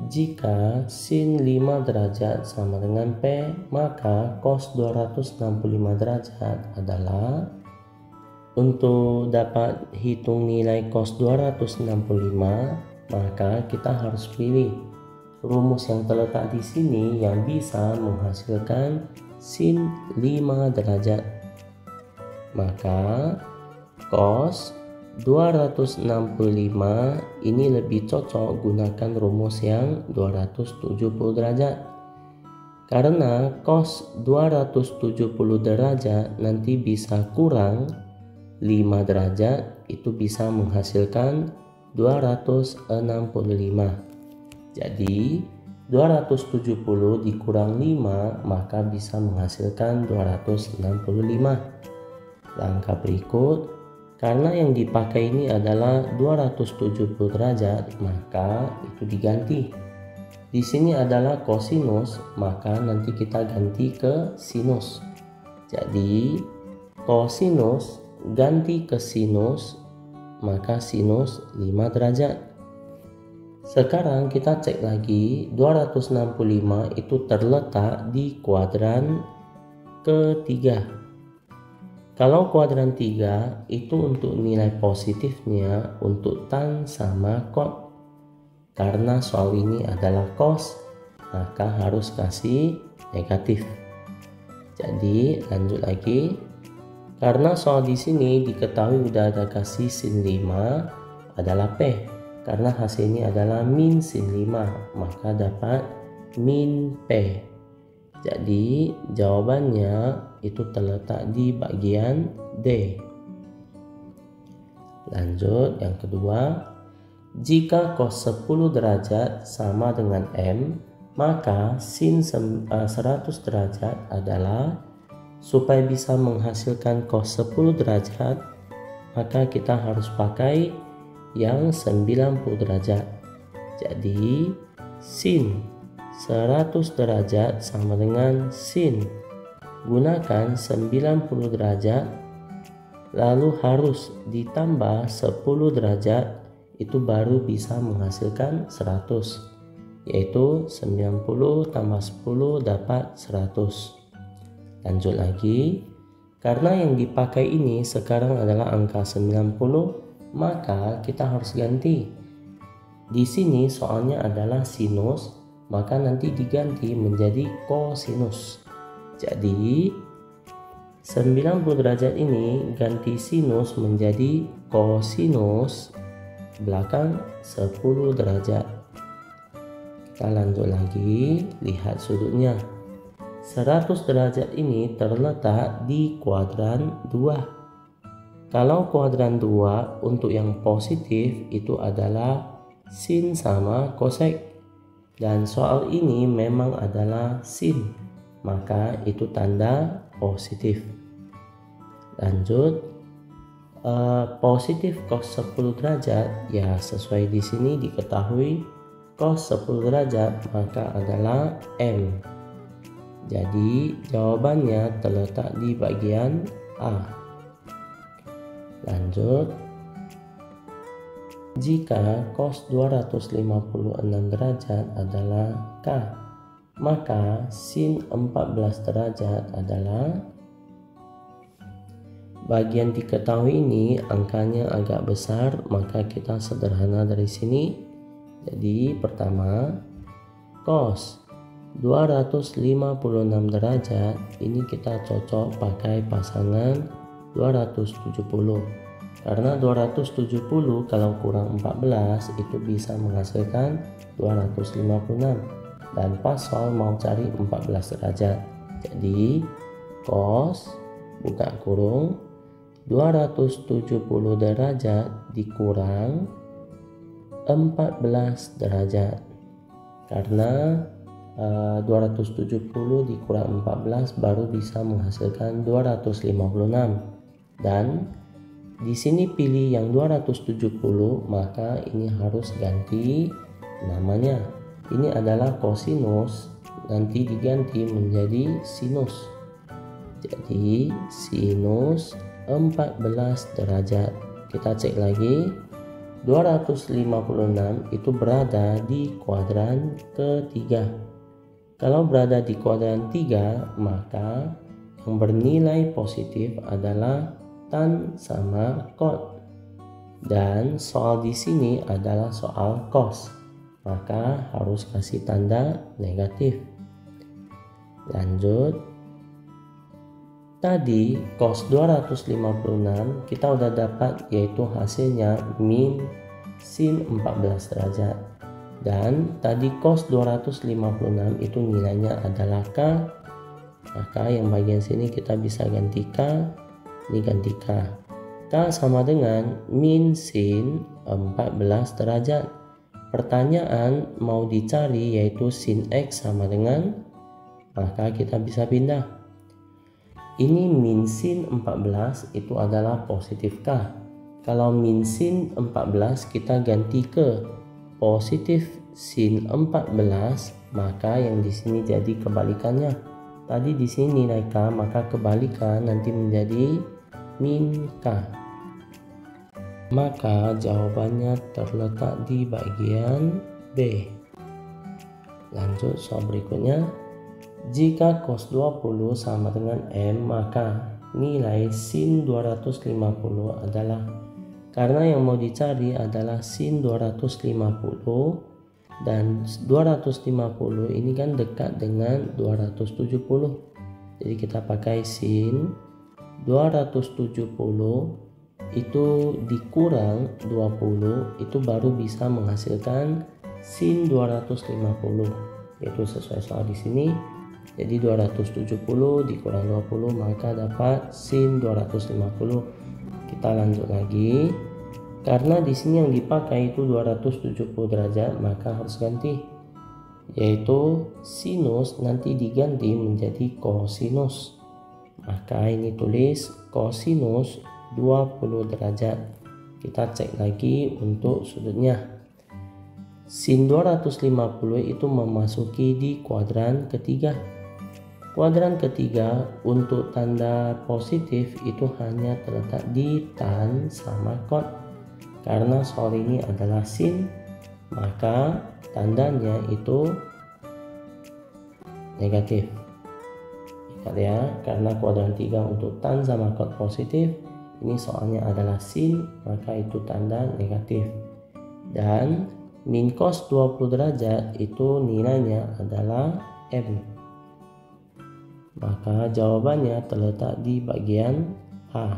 Jika sin 5 derajat sama dengan P, maka cos 265 derajat adalah, untuk dapat hitung nilai cos 265, maka kita harus pilih rumus yang terletak di sini yang bisa menghasilkan sin 5 derajat. Maka cos 265 ini lebih cocok gunakan rumus yang 270 derajat. Karena cos 270 derajat nanti bisa kurang 5 derajat, itu bisa menghasilkan 265. Jadi 270 dikurang 5 maka bisa menghasilkan 265. Langkah berikut, karena yang dipakai ini adalah 270 derajat, maka itu diganti. Di sini adalah kosinus, maka nanti kita ganti ke sinus. Jadi kosinus ganti ke sinus, maka sinus 5 derajat. Sekarang kita cek lagi, 265 itu terletak di kuadran ketiga. Kalau kuadran 3 itu untuk nilai positifnya untuk tan sama cot. Karena soal ini adalah cos, maka harus kasih negatif. Jadi lanjut lagi. Karena soal di sini diketahui udah ada kasih sin 5 adalah P. Karena hasilnya adalah min sin 5, maka dapat min P. Jadi jawabannya itu terletak di bagian D. Lanjut yang kedua, jika cos 10 derajat sama dengan M, maka sin 100 derajat adalah, supaya bisa menghasilkan cos 10 derajat, maka kita harus pakai yang 90 derajat. Jadi sin 100 derajat sama dengan sin gunakan 90 derajat, lalu harus ditambah 10 derajat, itu baru bisa menghasilkan 100, yaitu 90 tambah 10 dapat 100. Lanjut lagi, karena yang dipakai ini sekarang adalah angka 90, maka kita harus ganti. Di sini soalnya adalah sinus, maka nanti diganti menjadi kosinus. Jadi 90 derajat ini ganti sinus menjadi kosinus belakang 10 derajat. Kita lanjut lagi, lihat sudutnya. 100 derajat ini terletak di kuadran 2. Kalau kuadran 2 untuk yang positif itu adalah sin sama kosek. Dan soal ini memang adalah sin, maka itu tanda positif. Lanjut, positif cos 10 derajat ya sesuai di sini diketahui cos 10 derajat maka adalah M. Jadi jawabannya terletak di bagian A. Lanjut, jika cos 256 derajat adalah K, maka sin 14 derajat adalah, bagian diketahui ini angkanya agak besar, maka kita sederhana dari sini. Jadi pertama, cos 256 derajat ini kita cocok pakai pasangan 270. Karena 270 kalau kurang 14 itu bisa menghasilkan 256. Dan pas soal mau cari 14 derajat. Jadi cos buka kurung 270 derajat dikurang 14 derajat. Karena 270 dikurang 14 baru bisa menghasilkan 256. Dan di sini pilih yang 270, maka ini harus ganti namanya. Ini adalah kosinus, nanti diganti menjadi sinus. Jadi sinus 14 derajat. Kita cek lagi. 256 itu berada di kuadran ketiga. Kalau berada di kuadran 3, maka yang bernilai positif adalah tan sama cot. Dan soal di sini adalah soal cos, maka harus kasih tanda negatif. Lanjut. Tadi cos 256 kita udah dapat, yaitu hasilnya min sin 14 derajat. Dan tadi cos 256 itu nilainya adalah K. Maka yang bagian sini kita bisa ganti K, ini ganti K. K sama dengan min sin 14 derajat. Pertanyaan mau dicari yaitu sin X sama dengan, maka kita bisa pindah. Ini min sin 14 itu adalah positif K. Kalau min sin 14 kita ganti ke positif sin 14, maka yang di sini jadi kebalikannya. Tadi di sini nilai K, maka kebalikan nanti menjadi min K. Maka jawabannya terletak di bagian B. Lanjut soal berikutnya. Jika cos 20 sama dengan M, maka nilai sin 250 adalah, karena yang mau dicari adalah sin 250, dan 250 ini kan dekat dengan 270. Jadi kita pakai sin 270 itu dikurang 20, itu baru bisa menghasilkan sin 250, yaitu sesuai soal di sini. Jadi 270 dikurang 20 maka dapat sin 250. Kita lanjut lagi. Karena di sini yang dipakai itu 270 derajat, maka harus ganti, yaitu sinus nanti diganti menjadi kosinus. Maka ini tulis kosinus 20 derajat. Kita cek lagi untuk sudutnya. Sin 250 itu memasuki di kuadran ketiga. Kuadran ketiga untuk tanda positif itu hanya terletak di tan sama cot. Karena soal ini adalah sin, maka tandanya itu negatif. Ingat ya, karena kuadran 3 untuk tan sama cot positif, ini soalnya adalah sin, maka itu tanda negatif. Dan min cos 20 derajat itu nilainya adalah M. Maka jawabannya terletak di bagian A.